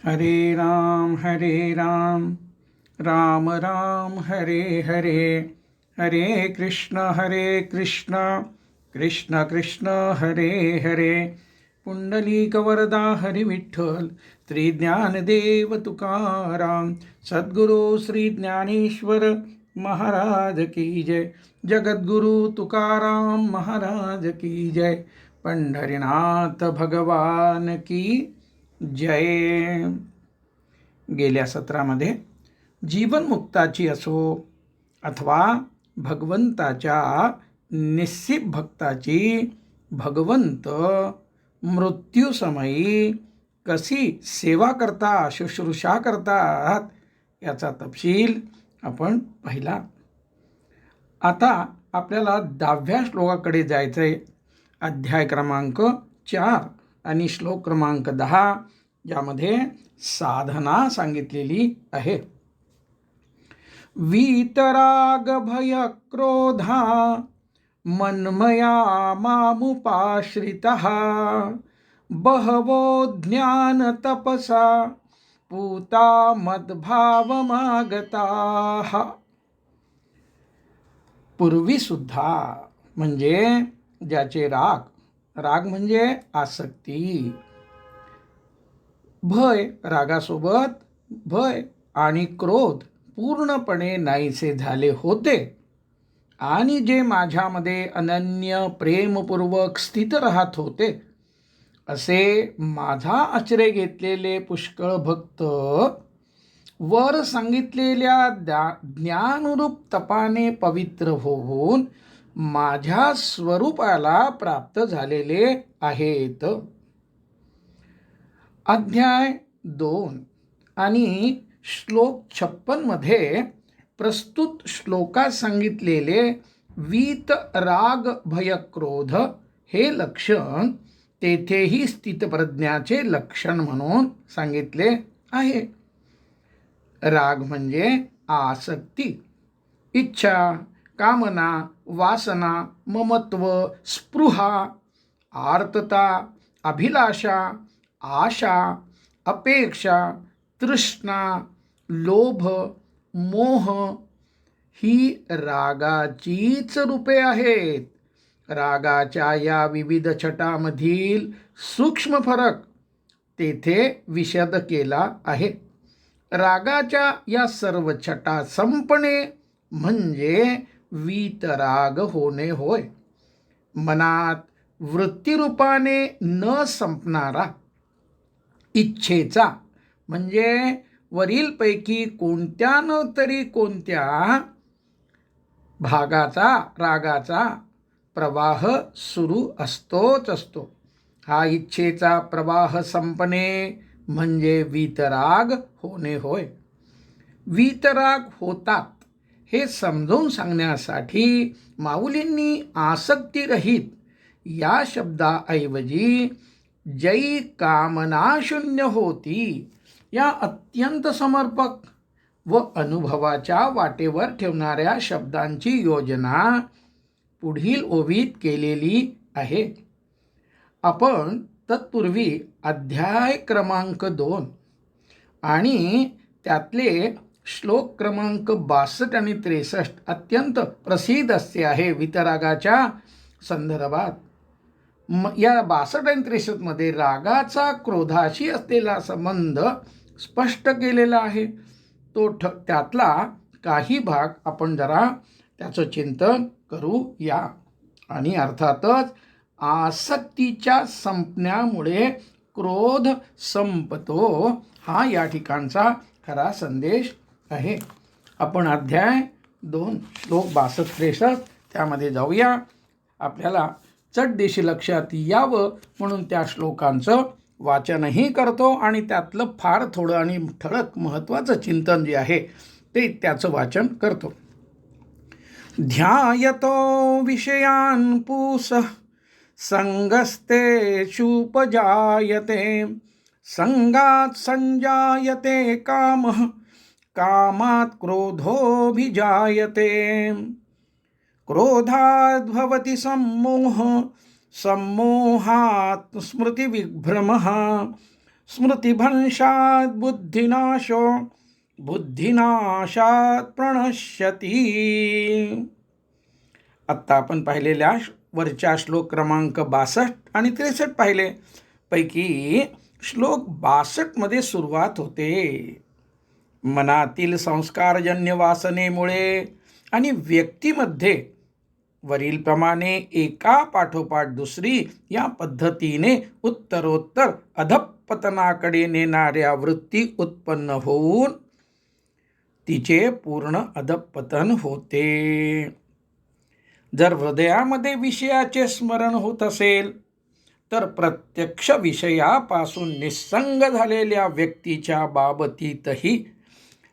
हरे राम राम राम हरे हरे हरे कृष्ण कृष्ण कृष्ण हरे हरे पुंडलीकवरदा हरी विठ्ठल श्री ज्ञानदेव तुकाराम सद्गुरु श्री ज्ञानेश्वर महाराज की जय। जगद्गुरु तुकाराम महाराज की जय। पंढरीनाथ भगवान की जय। गेल्या सत्रामध्ये जीवनमुक्ताची असो अथवा भगवंताच्या निस्सिप भक्ताची भगवंत मृत्यूसमयी कशी सेवा करता शुश्रूषा करतात याचा तपशील आपण पाहिला। आता आपल्याला 10व्या श्लोकाकडे जायचं आहे। अध्याय क्रमांक 4 आणि श्लोक क्रमांक 10 यामध्ये साधना सांगितलेली आहे। वीतराग भय क्रोधा मन्मया मामुपाश्रितः बहवो ज्ञान तपसा पूता मद्भावमागताः। पूर्वी सुद्धा म्हणजे ज्याचे राग म्हणजे आसक्ती, भय, रागासोबत भय आणि क्रोध पूर्णपणे नाहीसे झाले होते आणि जे माझ्यामध्ये अनन्य प्रेमपूर्वक स्थित राहत होते असे माझा आश्रय घेतलेले पुष्कळ भक्त वर सांगितलेल्या ज्ञानरूप तपाने पवित्र होऊन माझ्या स्वरूपाला प्राप्त झालेले आहेत। अध्याय 2 आणि श्लोक 56 मध्ये प्रस्तुत श्लोकात सांगितलेले वीत राग भय क्रोध हे लक्षण तेथेही स्थितप्रज्ञाचे लक्षण म्हणून सांगितले आहे। राग म्हणजे आसक्ती, इच्छा, कामना, वासना, ममत्व, स्पृहा, आर्तता, अभिलाषा, आशा, अपेक्षा, तृष्णा, लोभ, मोह ही रागाचीच रूपे आहेत। रागाच्या या विविध छटामधील सूक्ष्म फरक तेथे विशद केला आहे। रागाच्या या सर्व छटा संपणे म्हणजे वीतराग होणे होय। मनात वृत्तीरूपाने न संपणारा इच्छेचा म्हणजे वरीलपैकी कोणत्या न तरी कोणत्या भागाचा रागाचा प्रवाह सुरू असतोच असतो। हा इच्छेचा प्रवाह संपणे म्हणजे वीतराग होणे होय। वीतराग होतात हे समजावून सांगण्यासाठी माऊलींनी आसक्तीरहित या शब्दाऐवजी जै कामना शून्य होती या अत्यंत समर्पक व अनुभवाच्या वाटेवर ठेवणाऱ्या शब्दांची योजना पुढील ओवीत केलेली आहे। आपण तत्पूर्वी अध्याय क्रमांक 2 आणि त्यातले श्लोक क्रमांक 62 आणि 63 अत्यंत प्रसिद्ध असे आहे वितरागाच्या संदर्भात। या 62 आणि 63 मध्ये रागाचा क्रोधाशी असलेला संबंध स्पष्ट केलेला आहे। त्यातला काही भाग आपण जरा त्याचं चिंतन करूया आणि अर्थातच आसक्तीच्या संपण्यामुळे क्रोध संपतो हा या ठिकाणचा खरा संदेश आहे। आपण अध्याय 2 श्लोक 62-63 त्यामध्ये जाऊया। आपल्याला चटदिशी लक्षात यावं म्हणून त्या श्लोकांचं वाचनही करतो आणि त्यातलं फार थोडं आणि ठळक महत्त्वाचं चिंतन जे आहे ते त्याचं वाचन करतो। ध्यायतो विषयान् पुंसः संगस्तेषुपजायते संगात् संजायते कामः कामात् क्रोधोऽभिजायते क्रोधाद् भवति सम्मोहः सम्मोहात् स्मृतिविभ्रमः स्मृतिभंशात् बुद्धिनाशो बुद्धिनाशात प्रणश्यती. आत्ता आपण पाहिलेल्या वरच्या श्लोक क्रमांक 62 आणि 63 पाहिले. पैकी श्लोक 62 मध्ये सुरुवात होते. मनातील संस्कारजन्य वासनेमुळे आणि व्यक्तीमध्ये वरीलप्रमाणे एका पाठोपाठ दुसरी या पद्धतीने उत्तरोत्तर अधःपतनाकडे नेणाऱ्या वृत्ती उत्पन्न होऊन तिचे पूर्ण अधःपतन होते. जर हृदयामध्ये विषयाचे स्मरण होत असेल तर प्रत्यक्ष विषयापासून निस्संग झालेल्या व्यक्तीच्या बाबतीतही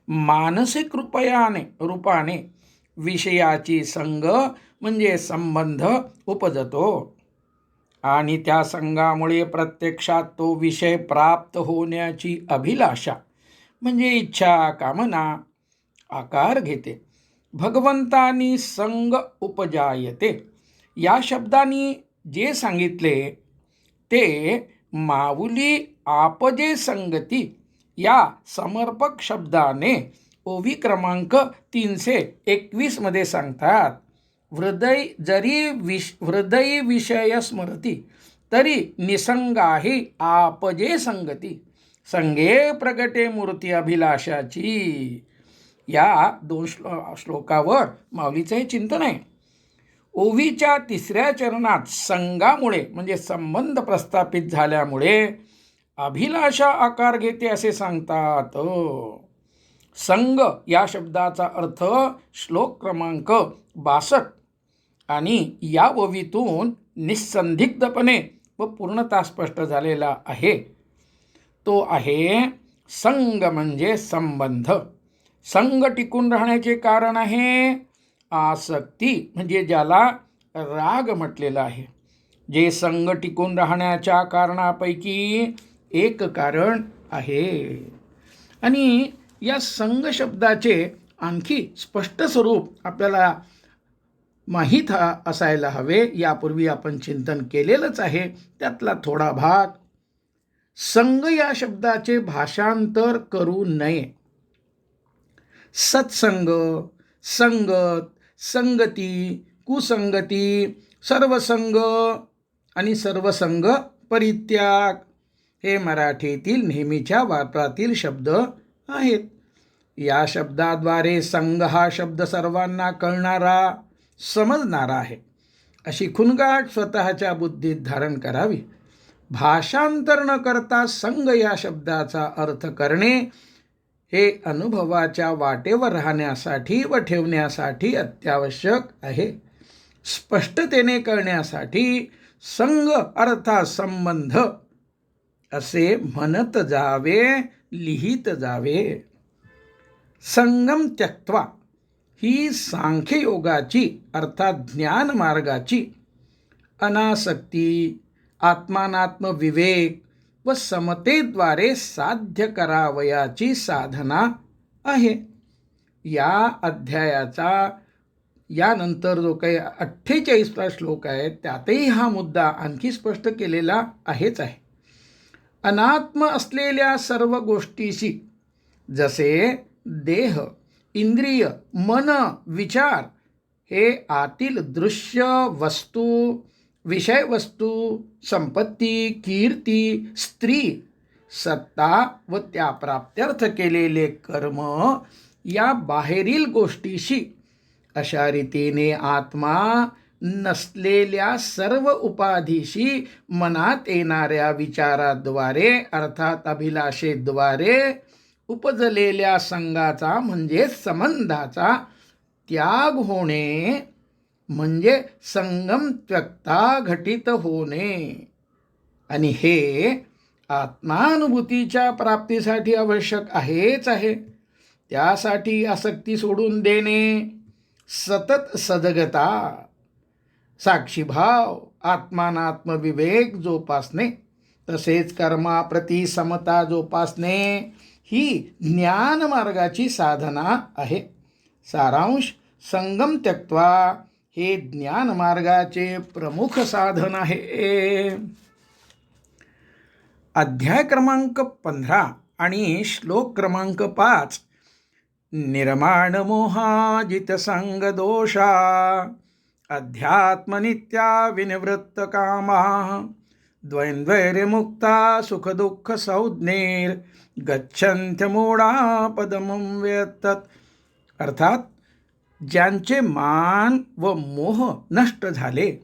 मानसिक रूपाने विषयाची संग म्हणजे संबंध उपजतो आणि त्या संगामुळे प्रत्यक्षात तो विषय प्राप्त होण्याची अभिलाषा म्हणजे इच्छा कामना आकार घेते. भगवंतानी संग उपजायते या शब्दांनी जे सांगितले ते माऊली आपजे संगती या समर्पक शब्दाने ओवी क्रमांक 321 मध्ये सांगतात. हृदय विषय स्मरती तरी निसंगाही आपजे संगती संगे प्रगटे मूर्ती अभिलाषाची. या 2 श्लोकावर माऊलीचं हे चिंतन आहे. ओवीच्या 3ऱ्या चरणात संगामुळे म्हणजे संबंध प्रस्थापित झाल्यामुळे अभिलाषा आकार घेते असे सांगतात. संग या शब्दाचा अर्थ श्लोक क्रमांक 62 आणि या ओवीतून निस्संदिग्धपणे व पूर्णतः स्पष्ट झालेला आहे. तो आहे संग म्हणजे संबंध. संग टिकून राहण्याचे कारण आहे आसक्ती म्हणजे ज्याला राग म्हटलेला आहे. जे संग टिकून राहण्याच्या कारणापैकी एक कारण आहे. आणि या संग शब्दाचे आणखी स्पष्ट स्वरूप आपल्याला माहीत असायला हवे. यापूर्वी आपण चिंतन केलेलंच आहे. त्यातला थोडा भाग. संग या शब्दाचे भाषांतर करू नये. सत्संग, संगत, संगती, कुसंगती, सर्वसंग आणि सर्वसंग परित्याग हे मराठीतील नेहमीच्या वापरातील शब्द आहेत. या शब्दाद्वारे संघ हा शब्द सर्वांना कळणारा समजणारा आहे अशी खुणगाट स्वतःच्या बुद्धीत धारण करावी. भाषांतर न करता संघ या शब्दाचा अर्थ करणे हे अनुभवाच्या वाटेवर राहण्यासाठी व ठेवण्यासाठी अत्यावश्यक आहे. स्पष्टतेने कळण्यासाठी संघ अर्थात संबंध असे म्हणत जावे, लिहित जावे. संगम त्यक्त्वा ही सांख्ययोगाची अर्थात ज्ञान मार्गाची अनासक्ती, आत्मानात्म विवेक व समतेद्वारे साध्य करावयाची साधना आहे. या अध्यायाचा यानंतर जो काही 48वा श्लोक आहे त्यातही हा मुद्दा आणखी स्पष्ट केलेला आहेच आहे. अनात्म असलेल्या सर्व गोष्टीशी जसे देह, इंद्रिय, मन, विचार हे आतील दृश्य वस्तू, विषय वस्तू, संपत्ती, कीर्ती, स्त्री, सत्ता व त्या प्राप्त्यर्थ केलेले कर्म या बाहेरील गोष्टीशी अशा रीतीने आत्मा नसलेल्या सर्व उपाधीशी मनात येणाऱ्या विचाराद्वारे अर्थात अभिलाषेद्वारे उपजलेल्या संगाचा म्हणजे संबंधाचा त्याग होणे म्हणजे संगम त्यक्ता घटित होणे. आणि हे आत्मानुभूतीच्या प्राप्तीसाठी आवश्यक आहेच आहे. त्यासाठी आसक्ती सोडून देणे, सतत सजगता, साक्षीभाव, आत्मानात्म विवेक जोपासणे तसेच कर्माप्रती समता जोपासणे ही ज्ञान मार्गाची साधना आहे. सारांश संगम त्यक्त्वा हे ज्ञान मार्गाचे प्रमुख साधन आहे. अध्याय क्रमांक 15 आणि श्लोक क्रमांक 5. निर्माण मोहाजित संग दोषा अध्यात्मनित्या विनिवृत्त कामा द्वैर्मुक्ता सुख दुःख संज्ञेर गच्छन्त्य मूढा पदमं व्यतत. अर्थात ज्यांचे मान व मोह नष्ट झाले,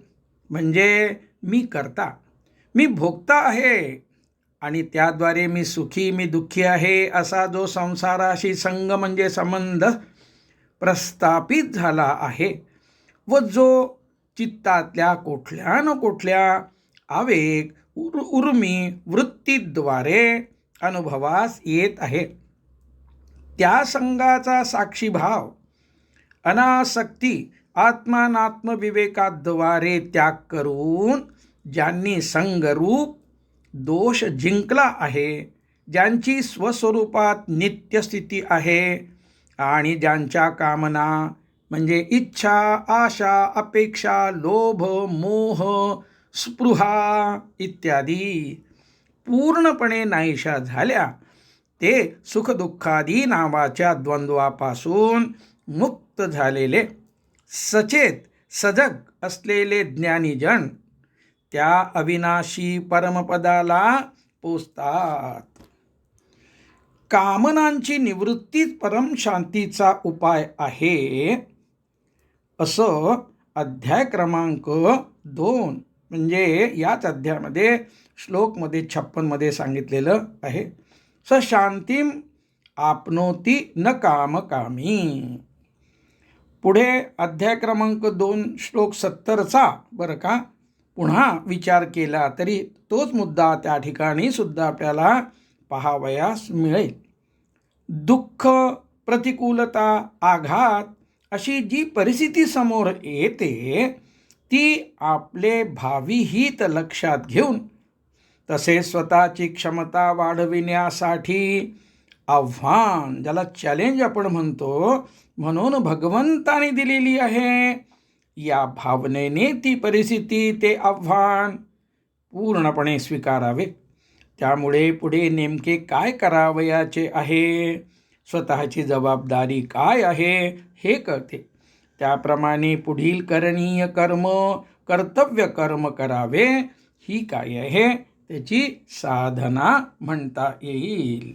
म्हणजे मी करता, मी भोगता आहे आणि त्याद्वारे मी सुखी मी दुःखी आहे असा जो संसाराशी संग म्हणजे संबंध प्रस्थापित झाला आहे व जो चित्तातल्या कुठल्या न कुठल्या आवेग उर्मी वृत्तीद्वारे अनुभवास येत आहे, त्या संगाचा साक्षीभाव अनासक्ती आत्मानात्मविवेकाद्वारे त्याग करून ज्यांनी संगरूप दोष जिंकला आहे, ज्यांची स्वस्वरूपात नित्यस्थिती आहे आणि ज्यांच्या कामना म्हणजे इच्छा, आशा, अपेक्षा, लोभ, मोह, स्पृहा इत्यादी पूर्णपणे नाहीशा झाल्या, ते सुखदुःखादी नावाच्या द्वंद्वापासून मुक्त झालेले सचेत सजग असलेले ज्ञानीजन त्या अविनाशी परमपदाला पोचतात. कामनांची निवृत्तीच परमशांतीचा उपाय आहे असं अध्याय क्रमांक 2 म्हणजे याच अध्यायामध्ये श्लोकमध्ये 56 सांगितलेलं आहे. स शांतीम आपनोती न कामकामी. पुढे अध्याय क्रमांक 2 श्लोक 70 बरं का पुन्हा विचार केला तरी तोच मुद्दा त्या ठिकाणी सुद्धा आपल्याला पाहावयास मिळेल. दुःख, प्रतिकूलता, आघात अशी जी परिस्थिती समोर येते ती आपले भावी हित लक्षात घेऊन तसेच स्वतःची क्षमता वाढविण्यासाठी आव्हान, ज्याला चॅलेंज आपण म्हणतो, म्हणून भगवंताने दिलेली आहे, या भावनेने ती परिस्थिती ते आव्हान पूर्णपणे स्वीकारावे. त्यामुळे पुढे नेमके काय करावयाचे आहे, स्वतःची जबाबदारी काय आहे हे कळते. त्याप्रमाणे पुढील करणीय कर्म, कर्तव्य कर्म करावे. ही काय आहे त्याची साधना म्हणता येईल.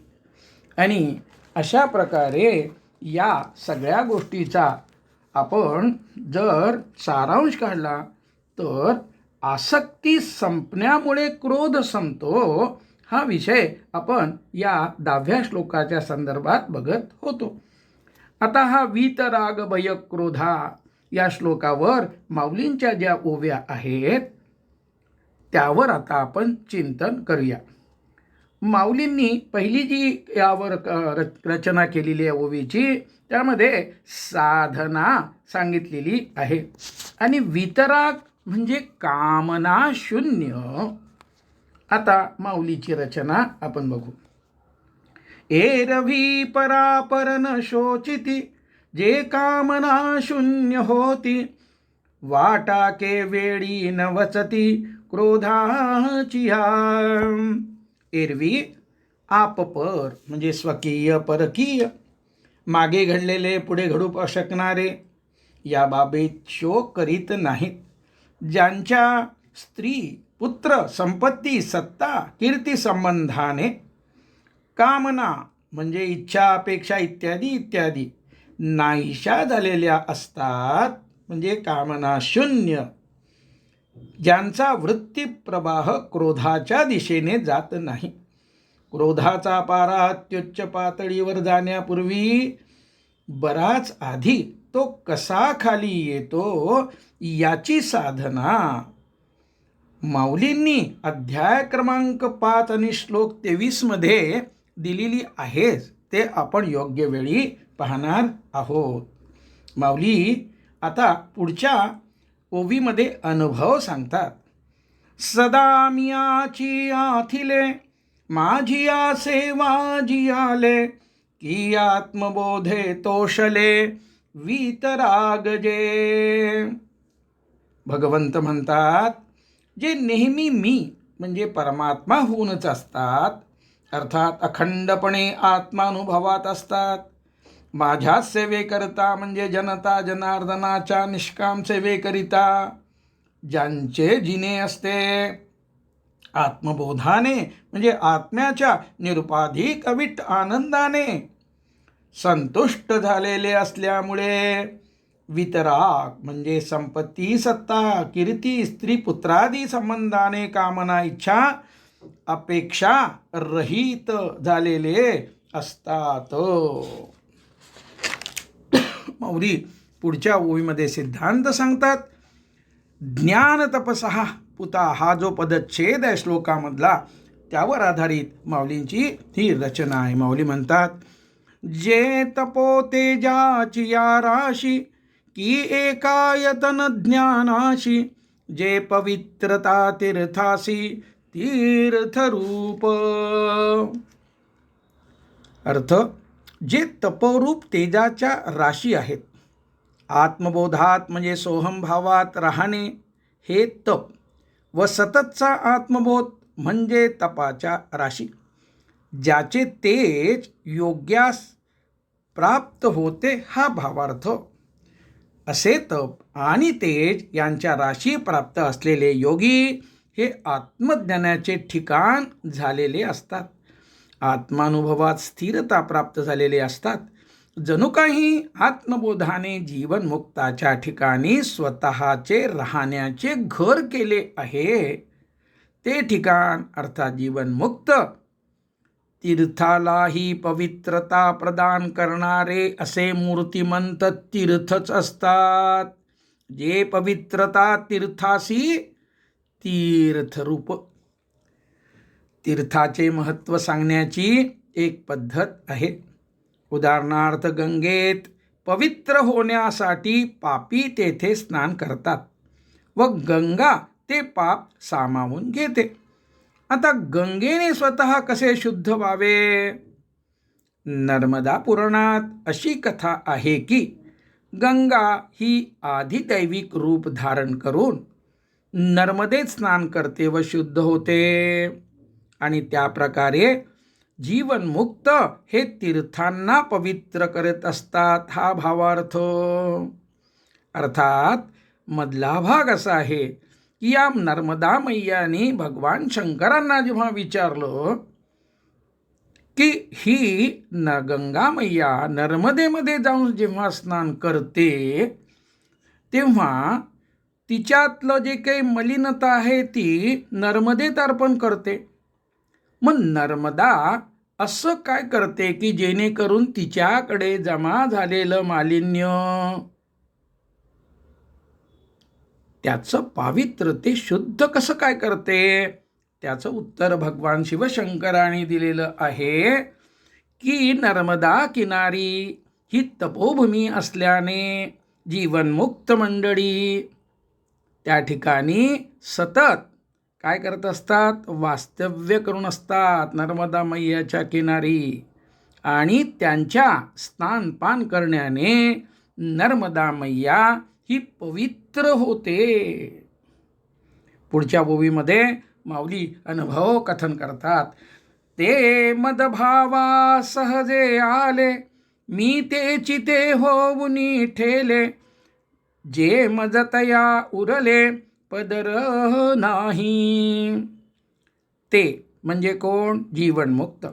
आणि अशा प्रकारे या सगळ्या गोष्टीचा आपण जर सारांश काढला तर आसक्ती संपण्यामुळे क्रोध संपतो, हा विषय आपण या 10व्या श्लोकाच्या संदर्भात बघत होतो. आता हा वीतराग भय क्रोधा या श्लोकावर माऊलींच्या ज्या ओव्या आहेत त्यावर आता आपण चिंतन करूया. माऊलींनी पहिली जी यावर रचना केलेली आहे ओवीची, त्यामध्ये साधना सांगितलेली आहे आणि वितराग म्हणजे कामना शून्य. आता माऊलीची रचना आपण बघू. एरवी परापर न शोचिती, जे कामना शून्य होती, वाटा के वेळी न वचती क्रोधाची हा. एरवी आपपर म्हणजे स्वकीय परकीय, मागे घडलेले पुढे घडू शकणारे या बाबीत शोक करीत नाहीत. ज्यांच्या स्त्री, पुत्र, संपत्ती, सत्ता, कीर्ती संबंधाने कामना म्हणजे इच्छा, अपेक्षा इत्यादी इत्यादी नाहीशा झालेल्या असतात, म्हणजे कामना शून्य, ज्यांचा वृत्ती प्रवाह क्रोधाच्या दिशेने जात नाही. क्रोधाचा पारा अत्युच्च पातळीवर जाण्यापूर्वी बराच आधी तो कसा खाली येतो याची साधना माऊलींनी अध्याय क्रमांक 5 आणि श्लोक 23 मध्ये दिलेली आहेच, ते आपण योग्य वेळी पाहणार आहोत. माऊली आता पुढच्या ओवीमध्ये अनुभव सांगतात. सदा मियाची आथिले, माझी सेवा जियाले, की आत्मबोधे तोषले वीतरागजे. भगवंत म्हणतात, जे नेहमी मी म्हणजे परमात्मा होऊनच असतात, अर्थात अखंडपणे आत्मानुभवात असतात. माझ्याच सेवेकरिता म्हणजे जनता जनार्दनाच्या निष्काम सेवेकरिता ज्यांचे जिने असते आत्मबोधाने म्हणजे आत्म्याच्या निरुपाधिक अविट आनंदाने संतुष्ट झालेले असल्यामुळे वितराग म्हणजे संपत्ती सत्ता कीर्ती स्त्री पुत्रादी संबंधाने कामना इच्छा अपेक्षा रहित झालेले असतात. माऊली पुढच्या ओळीमध्ये सिद्धांत सांगतात. ज्ञान तपसहा पुता हा जो पदच्छेद आहे श्लोकामधला त्यावर आधारित माऊलींची ही रचना आहे. माऊली म्हणतात, जे तपो तेजाची या राशी की एकायतन ज्ञानाशी जे पवित्रता तीर्थासी तीर्थरूप. अर्थ, जे तपोरूप तेजाच्या राशी आहेत, आत्मबोधात म्हणजे सोहमभावात राहणे हे तप व सततचा आत्मबोध म्हणजे तपाच्या राशी, ज्याचे तेज योग्यास प्राप्त होते हा भावार्थ. असे तप आणि तेज यांच्या राशी प्राप्त असलेले योगी हे आत्मज्ञानाचे ठिकाण झालेले असतात, आत्मानुभवात स्थिरता प्राप्त झालेले असतात. जणू काही आत्मबोधाने जीवनमुक्ताच्या ठिकाणी स्वतःचे राहण्याचे घर केले आहे. ते ठिकाण अर्थात जीवनमुक्त तीर्थालाही पवित्रता प्रदान करणारे असे मूर्तिमंत तीर्थच असतात, जे पवित्रता तीर्थासी तीर्थरूप. तीर्थाचे महत्त्व सांगण्याची एक पद्धत आहे. उदाहरणार्थ, गंगेत पवित्र होण्यासाठी पापी तेथे स्नान करतात व गंगा ते पाप सामावून घेते. आता गंगेने स्वतः कसे शुद्ध व्हावे? नर्मदा पुराणात अशी कथा आहे की गंगा ही आधिदैविक रूप धारण करून नर्मदेत स्नान करते व शुद्ध होते, आणि त्या प्रकारे जीवनमुक्त हे तीर्थांना पवित्र करत असतात हा भावार्थ. अर्थात मधला भाग असा आहे की या नर्मदा मैयाने भगवान शंकरांना जेव्हा विचारलं की ही गंगा मैया नर्मदेमध्ये जाऊन जेव्हा स्नान करते तेव्हा तिच्यातलं जे काही मलिनता आहे ती नर्मदेत अर्पण करते. मग नर्मदा असं काय करते की जेणेकरून तिच्याकडे जमा झालेलं मालिन्य त्याचं पावित्र्य ते शुद्ध कसं काय करते? त्याचं उत्तर भगवान शिवशंकरांनी दिलेलं आहे की नर्मदा किनारी ही तपोभूमी असल्याने जीवनमुक्त मंडळी त्या ठिकाणी सतत काय करत असतात? वास्तव्य करून असतात नर्मदा मैयाच्या किनारी, आणि त्यांच्या स्नानपान करण्याने नर्मदा मैया ही पवित्र होते. पुढच्या ओवीमध्ये माऊली अनुभव कथन करतात. ते मदभावा सहजे आले मी ते चिते होऊनी ठेले, जे मजतया उरले पदर नाही. ते म्हणजे कोण? जीवनमुक्त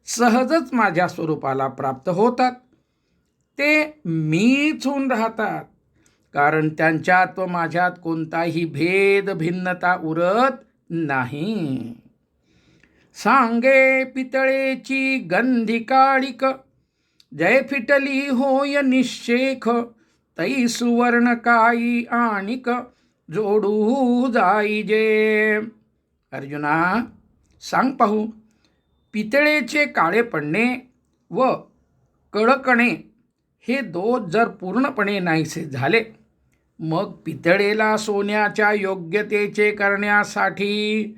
सहजच माझ्या स्वरूपाला प्राप्त होतात. ते मीच होऊन राहतात, कारण त्यांच्यात व माझ्यात कोणताही भेद भिन्नता उरत नाही. सांगे पितळेची गंधी काळिक, जय फिटली होय निशेख, तै सुवर्ण काई आणिक जोडू जाईजे. अर्जुना सांग पाहू, पितळेचे काळे पडणे व कडकणे हे दोष जर पूर्णपणे नाहीसे झाले, मग पितळेला सोन्याच्या योग्यतेचे करण्यासाठी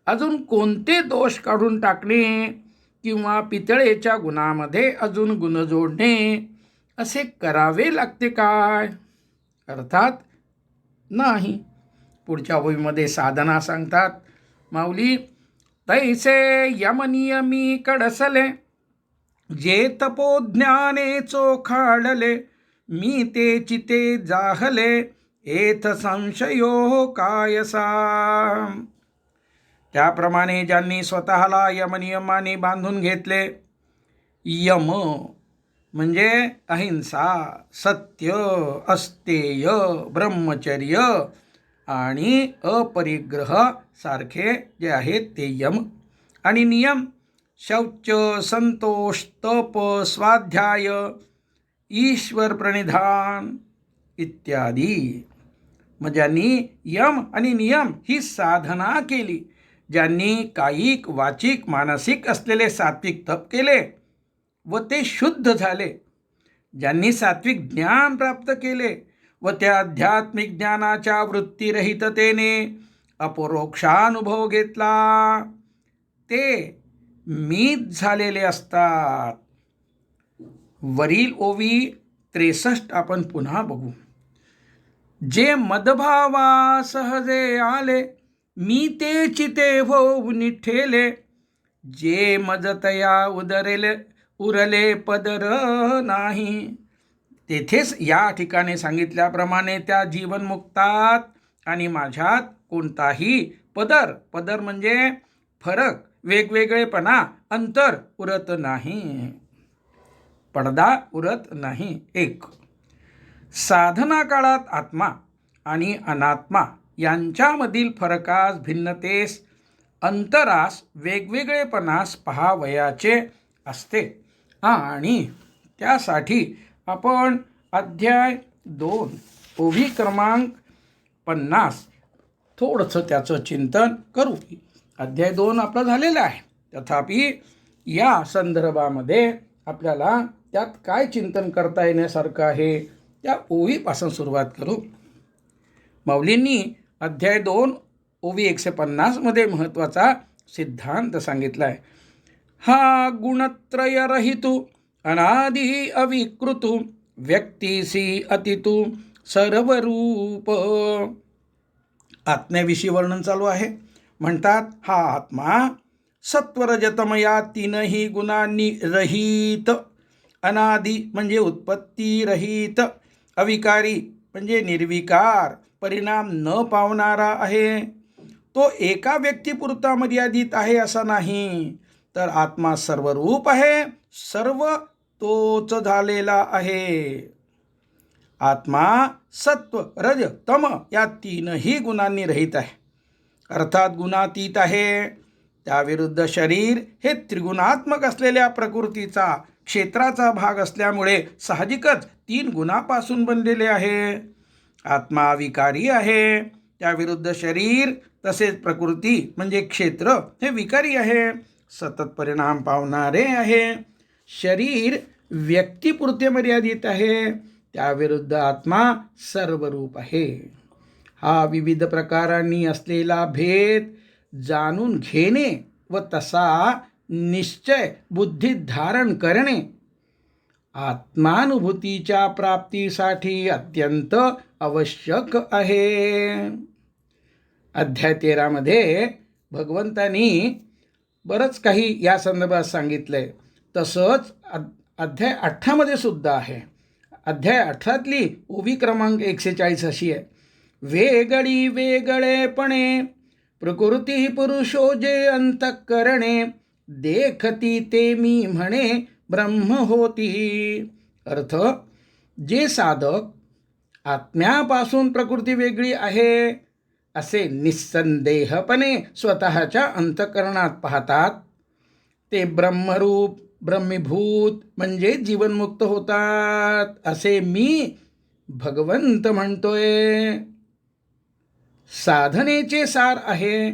अजून कोणते दोष काढून टाकणे किंवा पितळेच्या गुणामध्ये अजून गुण जोडणे असे करावे लागते काय? अर्थात नाही. पुढच्या ओळीमध्ये साधना सांगतात. माऊली, तैसे यमनियमी कडसले, जे तपोज्ञाने चोखाडले, मी ते चिते जाहले, एथ संशयो कायसा. त्याप्रमाणे ज्यांनी स्वतःला यमनियमाने बांधून घेतले, यम म्हणजे अहिंसा, सत्य, अस्तेय, ब्रह्मचर्य आणि अपरिग्रह सारखे जे आहेत ते यम, आणि नियम शौच, संतोष, तप, स्वाध्याय, ईश्वर प्रणिधान इत्यादी. मग ज्यांनी यम आणि नियम ही साधना केली, ज्यांनी कायिक, वाचिक, मानसिक असलेले सात्विक तप केले व ते शुद्ध झाले, ज्यांनी सात्विक ज्ञान प्राप्त केले व त्या आध्यात्मिक ज्ञानाच्या वृत्तीरहिततेने अपरोक्षानुभव घेतला, ते मीच झालेले असतात. वरील ओवी 63 आपण पुन्हा बघू. जे मदभावा सहजे आले, मी ते चिते होऊन ठेले, जे मजतया उरले पदर नाही. तेथेच या ठिकाणी सांगितल्याप्रमाणे त्या जीवनमुक्तात आणि माझ्यात कोणताही पदर म्हणजे फरक, वेगवेगळेपणा, अंतर उरत नाही, पडदा उरत नाही. 1. साधना काळात आत्मा आणि अनात्मा यांच्यामधील फरकास, भिन्नतेस, अंतरास, वेगवेगळेपणास पहावयाचे असते. आणि त्यासाठी आपण अध्याय 2 ओवी क्रमांक 50 थोडंसं त्याचं चिंतन करू. अध्याय 2 आपला झालेला आहे, तथापि या संदर्भामध्ये आपल्याला त्यात काय चिंतन करता येण्यासारखं आहे त्या ओवीपासून सुरुवात करू. माऊलींनी अध्याय 2 ओवी 150 मध्ये महत्त्वाचा सिद्धांत सांगितला आहे. हा गुणत्रय रहितू, अनादि अविकृतू, व्यक्तीसी अतितू, सर्वरूप. आत्म्याविषयी वर्णन चालू आहे. म्हणतात हा आत्मा सत्वरजतम या तीनही गुणांनी रहित, अनादि म्हणजे उत्पत्ती रहित, अविकारी म्हणजे निर्विकार, परिणाम न पावणारा आहे. तो एका व्यक्तीपुरता मर्यादित आहे असा नाही, तर आत्मा सर्वरूप आहे, सर्व तोच झालेला आहे. आत्मा सत्व, रज, तम या तीनही गुणांनी रहित आहे, अर्थात गुणातीत आहे. त्याविरुद्ध शरीर हे त्रिगुणात्मक असलेल्या प्रकृतीचा, क्षेत्राचा भाग असल्यामुळे साहजिकच 3 गुणापासून बनलेले आहे. आत्मा विकारी आहे, त्याविरुद्ध शरीर तसेच प्रकृती म्हणजे क्षेत्र हे विकारी आहे, सतत परिणाम पावणारे आहे. शरीर व्यक्तीपुरते मर्यादित आहे, त्याविरुद्ध आत्मा सर्वरूप आहे. हा विविध प्रकारांनी असलेला भेद जाणून घेणे व तसा निश्चय बुद्धीत धारण करणे आत्मानुभूतीच्या प्राप्तीसाठी अत्यंत आवश्यक आहे. अध्याय 13 मध्ये भगवंतांनी बरंच काही या संदर्भात सांगितलंय. तसंच अध्याय 18 मध्ये सुद्धा आहे. अध्याय 18तली ओवी क्रमांक 140 अशी आहे. वेगळी वेगळेपणे प्रकृती पुरुषो जे अंतःकरणे, देखती ते मी म्हणे ब्रह्म होती. अर्थ, जे साधक आत्म्यापासून प्रकृती वेगळी आहे असे निस्संदेहपणे स्वतःच्या अंतःकरणात पाहतात, ते ब्रह्मरूप, ब्रह्मीभूत म्हणजे जीवनमुक्त होतात असे मी भगवंत म्हणतोय. साधनेचे सार आहे.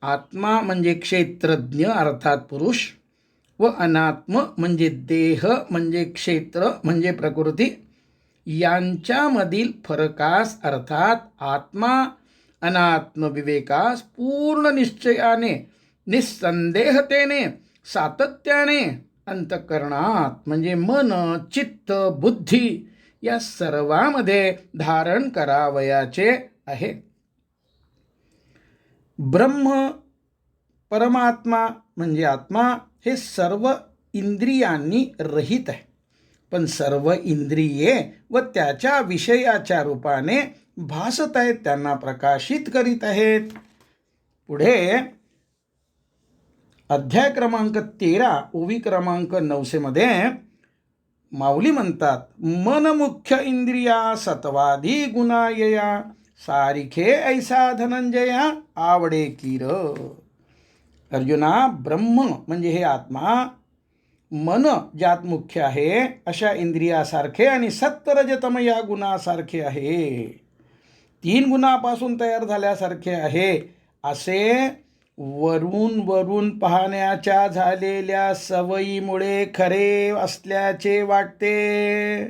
आत्मा म्हणजे क्षेत्रज्ञ अर्थात पुरुष, व अनात्म म्हणजे देह म्हणजे क्षेत्र म्हणजे प्रकृती यांच्यामधील फरकास अर्थात आत्मा अनात्म विवेकास पूर्ण निश्चयाने, निस्संदेहतेने, सातत्याने अंतःकरणात म्हणजे मन, चित्त, बुद्धी या सर्वांमध्ये धारण करावयाचे आहे. ब्रह्म परमात्मा म्हणजे आत्मा हे सर्व इंद्रियांनी रहित आहे, पण सर्व इंद्रिये व त्याच्या विषयाच्या रूपाने भासत आहेत, त्यांना प्रकाशित करीत आहेत. पुढे अध्याय क्रमांक 13 ओवी क्रमांक 9 मध्ये माऊली म्हणतात, मन मुख्य इंद्रिया सत्वादी गुणायया सारिखे ऐसा धनंजया आवडे कीर. अर्जुना, ब्रह्म म्हणजे हे आत्मा, मन ज्यात मुख्य आहे अशा इंद्रियासारखे आणि सत्वरजतम या गुणासारखे आहे, 3 गुणापासून तयार झाल्यासारखे आहे, असे वरून वरून पाहण्याच्या झालेल्या सवयीमुळे खरे असल्याचे वाटते.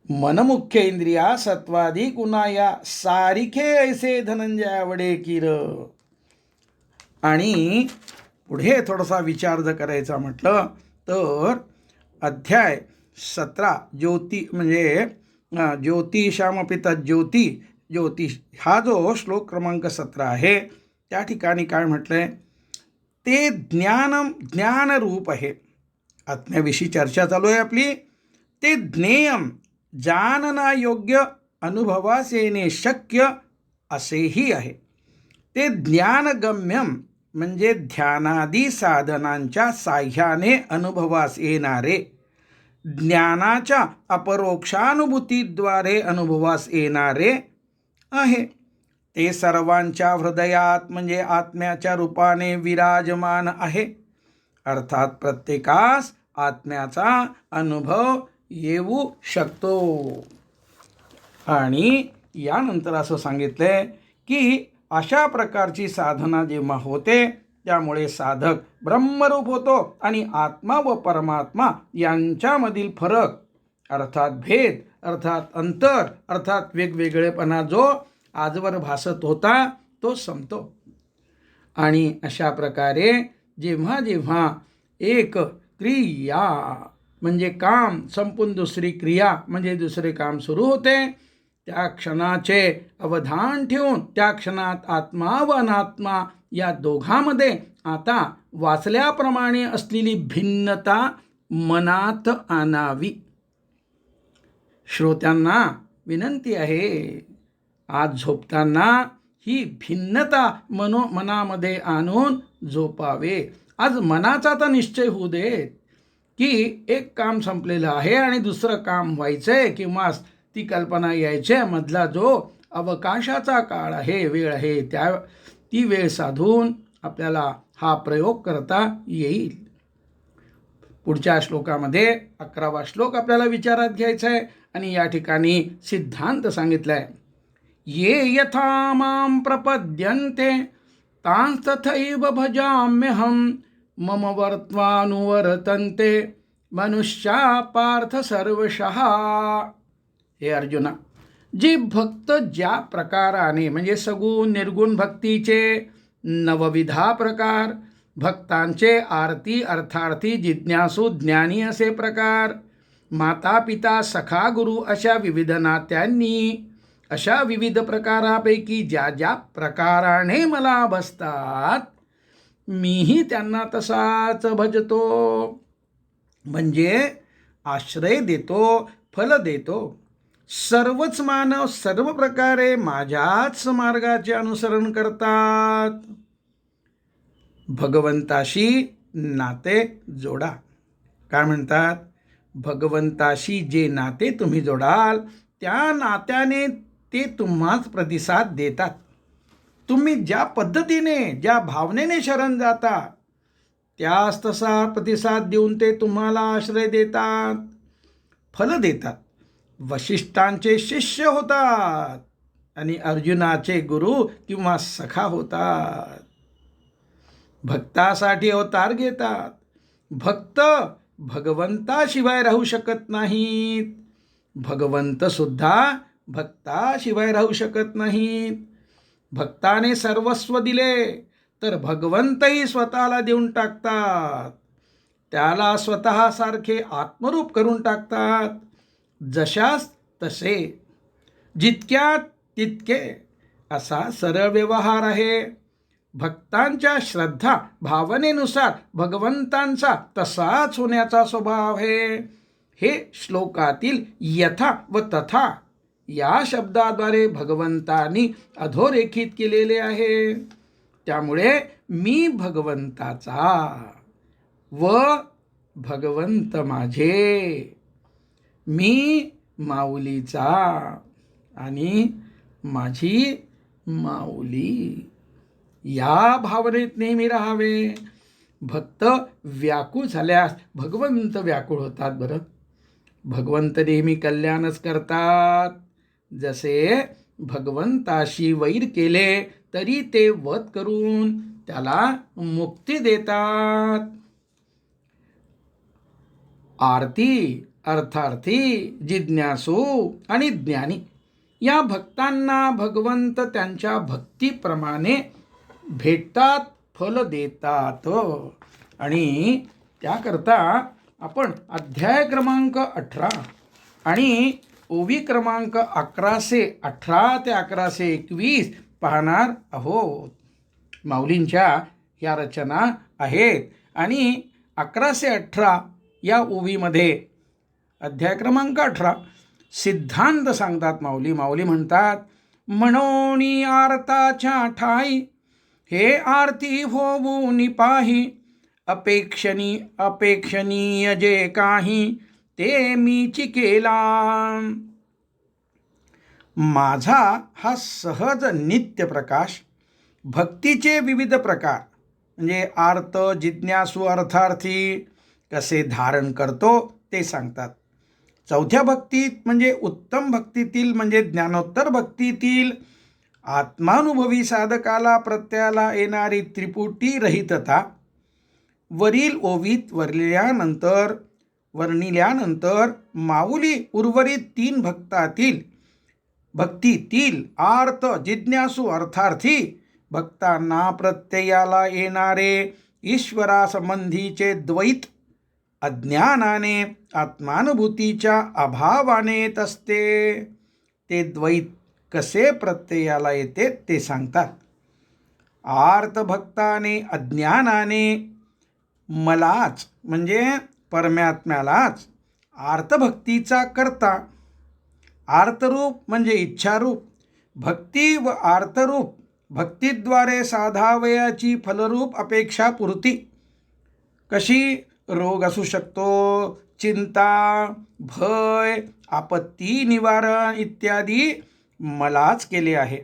मनमुख्य इंद्रिया सत्वादी गुणा या सारिखे ऐसे धनंजय आवडे कीर. आणि पुढे थोडासा विचार जर करायचा म्हटलं तर अध्याय 17 ज्योती म्हणजे ज्योतिषामपिता ज्योतिष हा जो श्लोक क्रमांक 17 आहे, त्या ठिकाणी काय म्हटलंय, ते ज्ञानरूप आहे. आत्म्याविषयी चर्चा चालू आहे आपली. ते ज्ञेयम जाननायोग्य, अनुभवास येणे शक्य असेही आहे. ते ज्ञानगम्यम म्हणजे ध्यानादी साधनांच्या साह्याने अनुभवास येणारे, ज्ञानाच्या अपरोक्षानुभूतीद्वारे अनुभवास येणारे आहे. ते सर्वांच्या हृदयात म्हणजे आत्म्याच्या रूपाने विराजमान आहे. अर्थात प्रत्येकास आत्म्याचा अनुभव येऊ शकतो. आणि यानंतर असं सांगितलंय की अशा प्रकारची साधना जेव्हा होते त्यामुळे साधक ब्रह्मरूप होतो आणि आत्मा व परमात्मा यांच्यामधील फरक अर्थात भेद अर्थात अंतर अर्थात वेगवेगळेपणा जो आजवर भासत होता तो संपतो. आणि अशा प्रकारे जेव्हा जेव्हा एक क्रिया म्हणजे काम संपून दुसरी क्रिया म्हणजे दुसरे काम सुरू होते, त्या क्षणाचे अवधान ठेवून त्या क्षणात आत्मा व अनात्मा या दोघांमध्ये आता वाचल्याप्रमाणे असलेली भिन्नता मनात आणावी. श्रोत्यांना विनंती आहे, आज झोपताना ही भिन्नता मनामध्ये आणून झोपावे. आज मनाचा तर निश्चय होऊ देत की एक काम संपलेलं आहे आणि दुसरं काम व्हायचंय किंवा ती कल्पना यायची, मधला जो अवकाशाचा काळ आहे, वेळ आहे, ती वेळ साधून आपल्याला हा प्रयोग करता येईल. पुढच्या श्लोकामध्ये 11वा श्लोक आपल्याला विचारात घ्यायचा आहे आणि या ठिकाणी सिद्धांत सांगितलाय. ये यथा मां प्रपद्यन्ते तांस्तथैव भजाम्यहं मम वर्त्वानुवर्तन्ते मनुष्या पार्थ सर्वशः. हे अर्जुना, जे भक्त ज्या प्रकाराने म्हणजे सगुण निर्गुण भक्तीचे 9विधा प्रकार, भक्तांचे आरती अर्थार्थी जिज्ञासू ज्ञानी असे प्रकार, माता पिता सखा गुरु अशा विविध नात्यांनी अशा विविध प्रकारापैकी ज्या ज्या प्रकाराने मला बसतात मीही त्यांना तसाच भजतो. म्हणजे आश्रय देतो, फल देतो. सर्वच मानव सर्व प्रकारे माझ्याच मार्गाचे अनुसरण करतात. भगवंताशी नाते जोडा. काय म्हणतात? भगवंताशी जे नाते तुम्ही जोडाल त्या नात्याने ते तुम्हाच प्रतिसाद देतात. तुम्ही ज्या पद्धतीने ज्या भावनेने शरण जाता त्यास तसा प्रतिसाद देऊन ते तुम्हाला आश्रय देतात, फल देतात. वशिष्ठांचे शिष्य होतात आणि अर्जुनाचे गुरु किंवा सखा होतात. भक्तासाठी अवतार घेतात. भक्त भगवंताशिवाय राहू शकत नाहीत. भगवंत सुद्धा भक्ताशिवाय राहू शकत नाहीत. भक्ताने सर्वस्व दिले तर भगवंतही स्वतःला देऊन टाकतात. त्याला स्वतःसारखे आत्मरूप करून टाकतात. जशास तसे, जितक्यात तितके असा सरळ व्यवहार आहे. भक्तांच्या श्रद्धा भावनेनुसार भगवंतांचा तसाच होण्याचा स्वभाव आहे. हे श्लोकातील यथा व तथा या शब्दाद्वारे भगवंतांनी अधोरेखित केलेले आहे. त्यामुळे मी भगवंताचा व भगवंत माझे, मी माऊलीचा आणि माझी माऊली, या भावनेत नेहमी राहावे. भक्त व्याकुळ झाल्यास भगवंत व्याकुळ होतात. बरं, भगवंत नेहमी कल्याणच करतात. जसे भगवंताशी वैर केले तरी ते वध करून त्याला मुक्ती देतात. आरती अर्थार्थी, जिज्ञासू आणि ज्ञानी या भक्तांना भगवंत त्यांच्या भक्तीप्रमाणे भेटतात, फल देतात. आणि त्याकरता आपण अध्याय क्रमांक 18 आणि ओवी क्रमांक 1118 ते 1121 पाहणार आहोत. माऊलींच्या या रचना आहेत. आणि 1118 या ओवीमध्ये अध्याय क्रमांक 18 सिद्धांत सांगतात माऊली. माऊली म्हणतात, म्हणोनी आरताच्या ठाई हे आरती होऊनी पाही, अपेक्षणीय जे काही ते मीची केला. माझा हा सहज नित्य प्रकाश भक्तीचे विविध प्रकार म्हणजे आर्त, जिज्ञासू, अर्थार्थी कसे धारण करतो ते सांगतात. चौथ्या भक्तीत म्हणजे उत्तम भक्तीतील म्हणजे ज्ञानोत्तर भक्तीतील आत्मानुभवी साधकाला प्रत्ययाला येणारी त्रिपुटी रहितता वरील ओवीत वर्णिल्यानंतर माऊली उर्वरित 3 भक्तीतील आर्त, जिज्ञासू, अर्थार्थी भक्तांना प्रत्ययाला येणारे ईश्वरासंबंधीचे द्वैत अज्ञानाने आत्मानुभूतीच्या अभावाने येत असते. ते द्वैत कसे प्रत्ययाला येते ते सांगतात. आर्त भक्ताने अज्ञानाने मलाच म्हणजे परमात्म्यालाच आर्तभक्तीचा करता, आर्तरूप म्हणजे इच्छारूप भक्ती व आर्तरूप भक्तीद्वारे साधावयाची फलरूप अपेक्षापूर्ती. कशी रोग असू शकतो, चिंता, भय, आपत्ती निवारण इत्यादी मलाच केले आहे.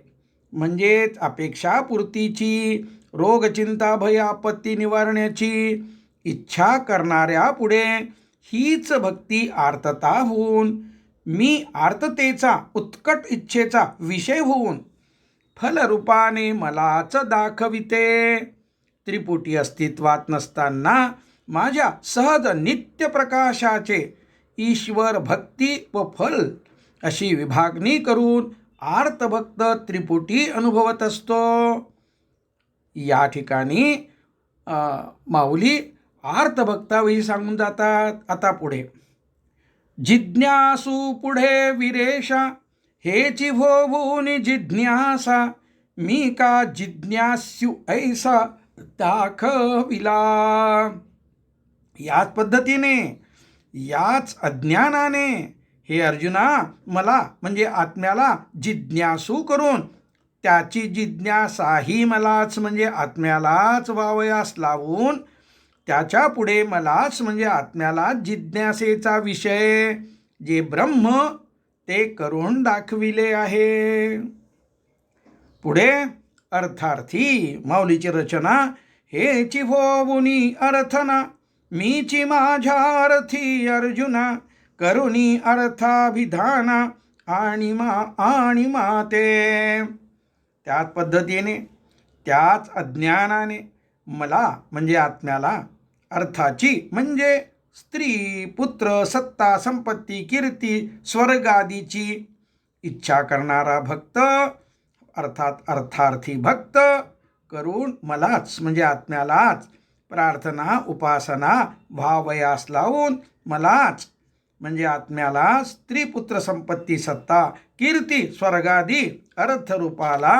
म्हणजेच अपेक्षापूर्तीची, रोग, चिंता, भय, आपत्ती निवारण्याची इच्छा करणाऱ्या पुढे हीच भक्ती आर्तता होऊन मी आर्ततेचा उत्कट इच्छेचा विषय होऊन फलरूपाने मलाच दाखविते. त्रिपुटी अस्तित्वात नसताना माझ्या सहज नित्य प्रकाशाचे ईश्वर भक्ती व फल अशी विभागणी करून आर्तभक्त त्रिपुटी अनुभवत असतो. या ठिकाणी माऊली आर्तभक्ताविषयी सांगून जातात. आता पुढे जिज्ञासू पुढे विरेशा हेची होऊन जिज्ञासा मी का जिज्ञास्यू ऐसा दाखविला. याच पद्धतीने याच अज्ञानाने हे अर्जुना मला म्हणजे आत्म्याला जिज्ञासू करून त्याची जिज्ञासाही मलाच म्हणजे आत्म्यालाच व्हावयास लावून त्याच्या पुढे मलाच म्हणजे आत्म्याला जिज्ञासेचा विषय जे ब्रह्म ते करून दाखविले आहे. पुढे अर्थार्थी माऊलीची रचना हेची होऊनी अर्थना मीची माझ्या अर्थी अर्जुना करुणी अर्थाभिधाना आणि माते. त्याच पद्धतीने त्याच अज्ञानाने मला म्हणजे आत्म्याला अर्थाची म्हणजे स्त्री, पुत्र, सत्ता, संपत्ती, कीर्ती, स्वर्गादीची इच्छा करणारा भक्त अर्थात अर्थार्थी भक्त करून मलाच म्हणजे आत्म्यालाच प्रार्थना, उपासना भावयास लावून मलाच म्हणजे आत्म्याला स्त्री, पुत्र, संपत्ती, सत्ता, कीर्ती, स्वर्गादी अर्थरूपाला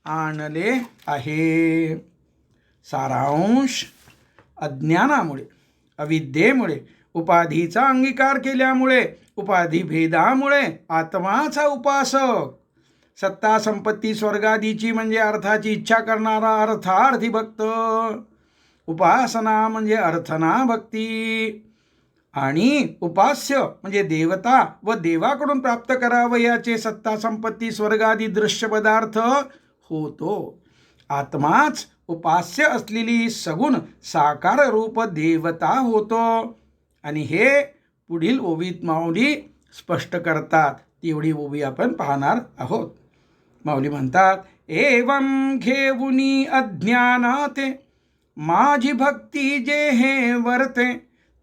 आणले आहे. सारांश अज्ञानामुळे, अविद्येमुळे, उपाधीचा अंगीकार केल्यामुळे, उपाधिभेदामुळे आत्माचा उपासक, सत्ता संपत्ती स्वर्गादीची म्हणजे अर्थाची इच्छा करणारा अर्थार्थी भक्त, उपासना म्हणजे अर्थना भक्ती, आणि उपास्य म्हणजे देवता व देवाकडून प्राप्त करावयाचे सत्ता संपत्ती स्वर्गादी दृश्य पदार्थ होतो. आत्माच उपास्य असलेली सगुण साकार रूप देवता होतो. आणि हे पुढील ओवीत माऊली स्पष्ट करतात. तेवढी ओवी आपण पाहणार आहोत. माऊली म्हणतात, एवं घेऊनी अज्ञानात माझी भक्ती जे हे वर्ते,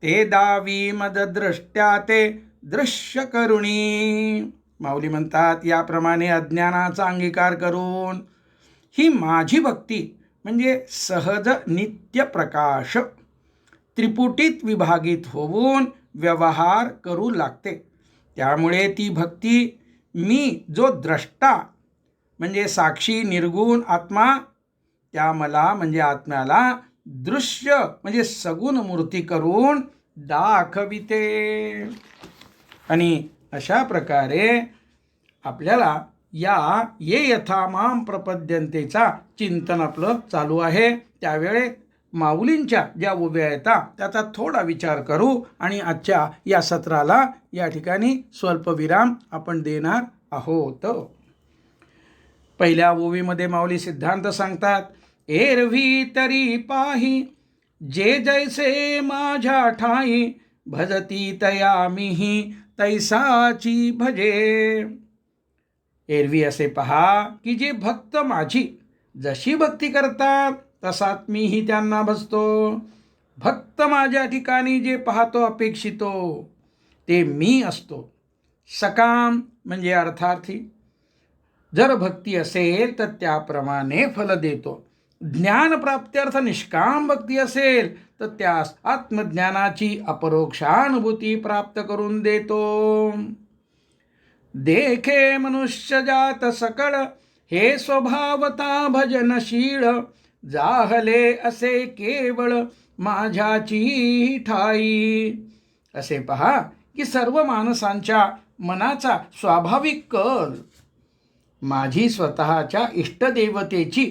ते दावी मद दृष्ट्या ते दृश्य करुणी. माऊली म्हणतात, याप्रमाणे अज्ञानाचा अंगीकार करून ही माझी भक्ती म्हणजे सहज नित्य प्रकाश त्रिपुटीत विभागित होऊन व्यवहार करू लागते. त्यामुळे ती भक्ती मी जो द्रष्टा म्हणजे साक्षी निर्गुण आत्मा, त्या मला म्हणजे आत्म्याला दृश्य म्हणजे सगुण मूर्ती करून दाखविते. आणि अशा प्रकारे आपल्याला या ये यथा माम प्रपद्यंतेचा चिंतन आपलं चालू आहे. त्यावेळे माऊलींच्या ज्या ओव्या आहेत त्याचा थोडा विचार करू आणि आजच्या या सत्राला या ठिकाणी स्वल्पविराम आपण देणार आहोत. पहिल्या ओवीमध्ये माऊली सिद्धांत सांगतात, एरवी तरी पाही जे जैसे माझ्या ठाई, भजती तया मीही तैसाची भजे. एरवी असे पहा की जे भक्त माझी जशी भक्ती करतात तसाच मीही त्यांना भजतो. भक्त माझ्या ठिकाणी जे पाहतो अपेक्षितो ते मी असतो. सकाम म्हणजे अर्थार्थी. जर भक्ती असेल तर त्याप्रमाणे फल देतो. ज्ञानप्राप्त्यर्थ निष्काम भक्ती असेल तर त्यास आत्मज्ञानाची अपरोक्षानुभूती प्राप्त करून देतो. देखे मनुष्य जात सकळ हे स्वभावता भजनशीळ, जाहले असे केवळ माझ्याची ठाई. असे पहा की सर्व माणसांच्या मनाचा स्वाभाविक कल माझी स्वतःच्या इष्टदेवतेची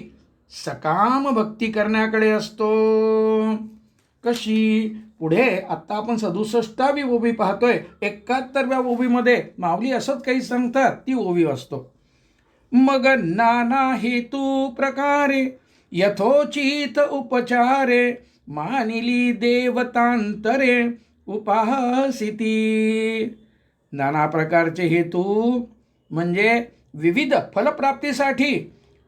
सकाम भक्ती करण्याकडे असतो. कशी? पुढे आत्ता आपण 67वी ओवी पाहतोय. 71व्या ओवीमध्ये माऊली असंच काही सांगतात. ती ओवी असतो, मग नाना हेतू प्रकारे यथोचित उपचारे, मानिली देवतांतरे उपासिती. नाना प्रकारचे हेतू म्हणजे विविध फलप्राप्तीसाठी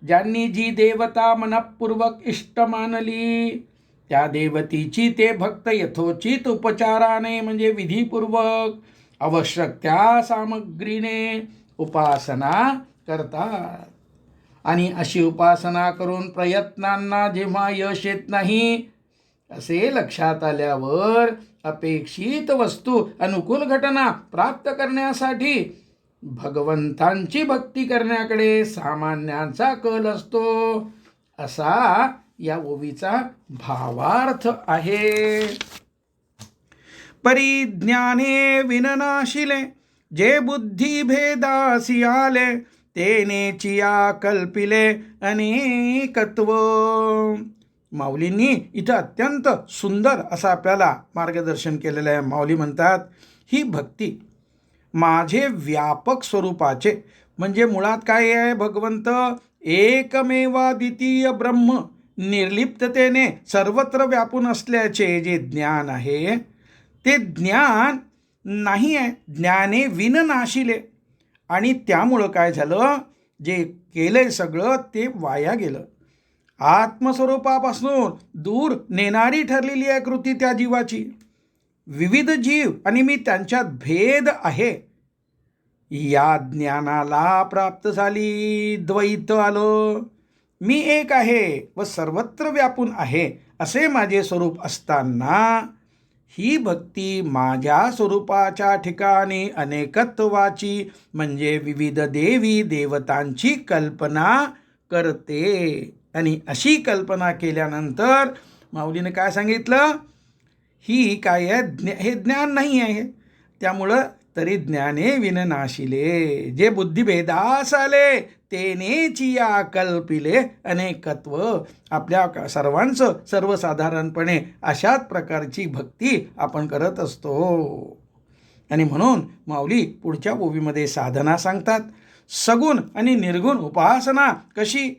ज्यांनी जी देवता मनपूर्वक इष्ट मानली त्या देवतेची ते भक्त यथोचित उपचाराने म्हणजे विधीपूर्वक आवश्यक त्या सामग्रीने उपासना करतात. आणि अशी उपासना करून प्रयत्नांना जेव्हा यश येत नाही असे लक्षात आल्यावर अपेक्षित वस्तू अनुकूल घटना प्राप्त करण्यासाठी भगवंतांची भक्ती करण्याकडे सामान्यांचा कल असतो. असा या ओवीचा भावार्थ आहे. परिज्ञाने विननाशिले जे बुद्धी भेदासी आले, तेनेचिया कल्पिले अनेकत्व. माऊलींनी इथं अत्यंत सुंदर असं आपल्याला मार्गदर्शन केलेलं आहे. माऊली म्हणतात, ही भक्ती माझे व्यापक स्वरूपाचे म्हणजे मुळात काय आहे, भगवंत एकमेवाद्वितीय ब्रह्म निर्लिप्ततेने सर्वत्र व्यापून असल्याचे जे ज्ञान आहे ते ज्ञान नाही आहे. ज्ञाने विननाशिले. आणि त्यामुळं काय झालं, जे केलंय सगळं ते वाया गेलं. आत्मस्वरूपापासून दूर नेणारी ठरलेली आहे कृती त्या जीवाची. विविध जीव आणि मी त्यांच्यात भेद आहे या ज्ञानाला प्राप्त झाली. द्वैत आलं. मी एक आहे व सर्वत्र व्यापून आहे असे माझे स्वरूप असताना ही भक्ती माझ्या स्वरूपाच्या ठिकाणी अनेकत्वाची म्हणजे विविध देवी देवतांची कल्पना करते. आणि अशी कल्पना केल्यानंतर माऊलीने काय सांगितलं, ही काय आहे, हे ज्ञान नाही आहे. त्यामुळं तरी ज्ञाने विननाशिले, जे बुद्धिभेदास आले तेनेची या कल्पिले अनेकत्व. आपल्या सर्वांचं सर्वसाधारणपणे अशाच प्रकारची भक्ती आपण करत असतो. आणि म्हणून माऊली पुढच्या ओवीमध्ये साधना सांगतात. सगुण आणि निर्गुण उपासना कशी?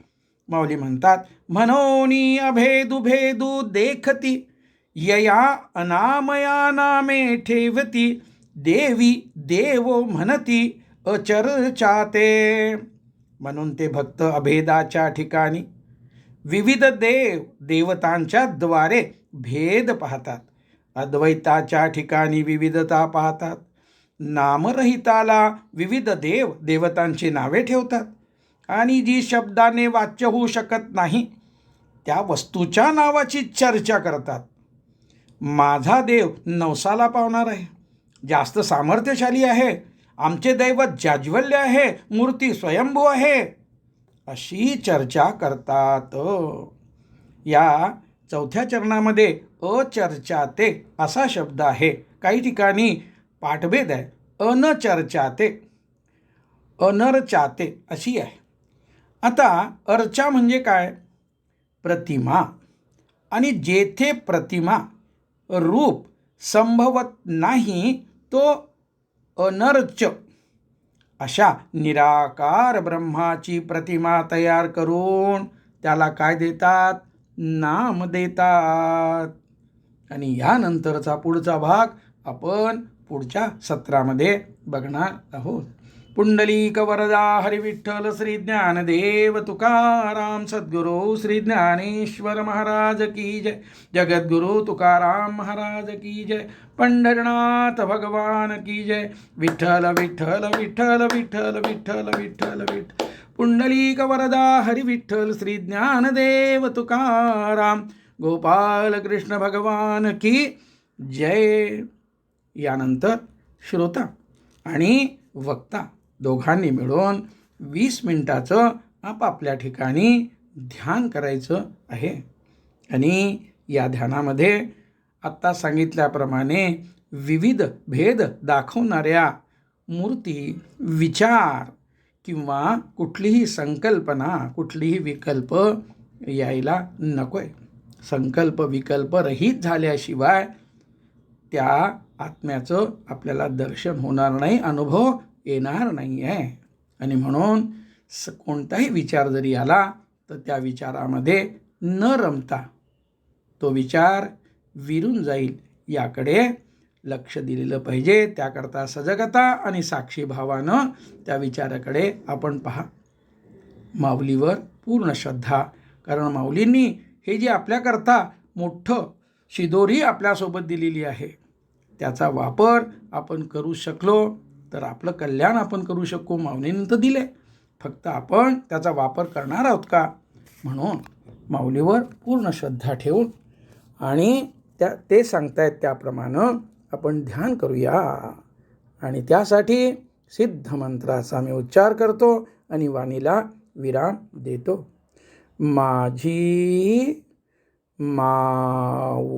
माऊली म्हणतात, म्हणोनी अभेदू भेदू देखती, यया अनामया नामे ठेवती, देवी देवो म्हणती अचर्चाते. म्हणून ते भक्त अभेदाच्या ठिकाणी विविध देवतांच्या द्वारे भेद पाहतात, अद्वैताच्या ठिकाणी विविधता पाहतात, नामरहिताला विविध देवतांची नावे ठेवतात, आणि जी शब्दाने वाच्य होऊ शकत नाही त्या वस्तूच्या नावाची चर्चा करतात. माझा देव नवसाला पावणार आहे, जास्त सामर्थ्यशाली आहे, आमचे दैवत जाज्वल्य आहे, मूर्ती स्वयंभू आहे, अशी चर्चा करतात. या चौथ्या चरणामध्ये अचर्चाते असा शब्द आहे. काही ठिकाणी पाठभेद आहे, अनचर्चाते, अनर्चाते अशी आहे. आता अर्चा म्हणजे काय? प्रतिमा. आणि जेथे प्रतिमा रूप संभवत नाही तो अनर्च. अशा निराकार ब्रह्माची प्रतिमा तयार करून त्याला काय देतात? नाम देतात. आणि यानंतरचा पुढचा भाग आपण पुढच्या सत्रामध्ये बघणार आहोत. पुंडलिक वरदा हरी विठ्ठल श्री ज्ञानदेव तुकाराम सद्गुरू श्री ज्ञानेश्वर महाराज की जय. जगद्गुरु तुकाराम महाराज की जय. पंढरनाथ भगवान की जय. विठ्ठल विठ्ठल विठ्ठल विठ्ठल विठ्ठल विठ्ठल विठ्ठल. पुंडलिक वरदा हरी विठ्ठल श्री ज्ञानदेव तुकाराम गोपाल कृष्ण भगवान की जय. यानंतर श्रोता आणि वक्ता दोघांनी मिळून 20 मिनिटाचं आपापल्या ठिकाणी ध्यान करायचं आहे. आणि या ध्यानामध्ये आत्ता सांगितल्याप्रमाणे विविध भेद दाखवणाऱ्या मूर्ती, विचार किंवा कुठलीही संकल्पना, कुठलीही विकल्प यायला नको आहे. संकल्प विकल्प रहित झाल्याशिवाय त्या आत्म्याचं आपल्याला दर्शन होणार नाही, अनुभव येणार नाही आहे. आणि म्हणून कोणताही विचार जरी आला तर त्या विचारामध्ये न रमता तो विचार विरून जाईल याकडे लक्ष दिलेलं पाहिजे. त्याकरता सजगता आणि साक्षीभावानं त्या विचाराकडे आपण पहा. माऊलीवर पूर्ण श्रद्धा, कारण माऊलींनी हे जे आपल्याकरता मोठं शिदोरी आपल्यासोबत दिलेली आहे त्याचा वापर आपण करू शकलो तर आपलं कल्याण आपण करू शकू. माऊलींनी तर दिले, फक्त आपण त्याचा वापर करणार आहोत का? म्हणून माऊलीवर पूर्ण श्रद्धा ठेवून आणि ते सांगतायत त्याप्रमाणे आपण ध्यान करूया. आणि त्यासाठी सिद्ध मंत्राचा मी उच्चार करतो आणि वाणीला विराम देतो. माझी माऊली.